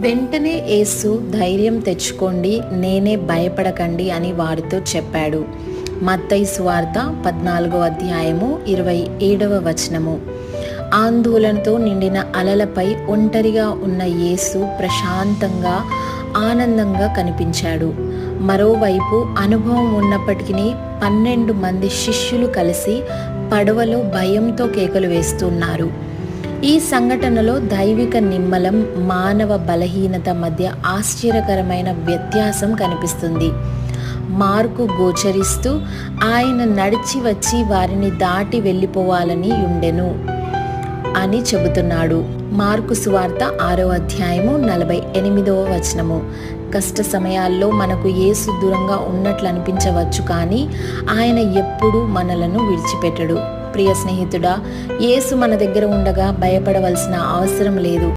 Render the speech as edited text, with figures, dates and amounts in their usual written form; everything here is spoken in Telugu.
వెంటనే యేసు ధైర్యం తెచ్చుకోండి, నేనే, భయపడకండి అని వారితో చెప్పాడు. మత్తయి సువార్త 14వ అధ్యాయము 27వ వచనము. ఆందోళనతో నిండిన అలలపై ఒంటరిగా ఉన్న యేసు ప్రశాంతంగా, ఆనందంగా కనిపించాడు. మరోవైపు అనుభవం ఉన్నప్పటికీ 12 మంది శిష్యులు కలిసి పడవలో భయంతో కేకలు వేస్తున్నారు. ఈ సంఘటనలో దైవిక నిమ్మలం, మానవ బలహీనత మధ్య ఆశ్చర్యకరమైన వ్యత్యాసం కనిపిస్తుంది. మార్కు గోచరిస్తూ ఆయన నడిచి వచ్చి వారిని దాటి వెళ్ళిపోవాలని ఉండెను అని చెబుతున్నాడు. మార్కు సువార్త 6వ అధ్యాయము 48వ వచనము. కష్ట సమయాల్లో మనకు యేసు దూరంగా ఉన్నట్లు అనిపించవచ్చు, కానీ ఆయన ఎప్పుడూ మనలను విడిచిపెట్టడు. ప్రియ స్నేహితుడా, యేసు మన దగ్గర ఉండగా భయపడవలసిన అవసరం లేదు.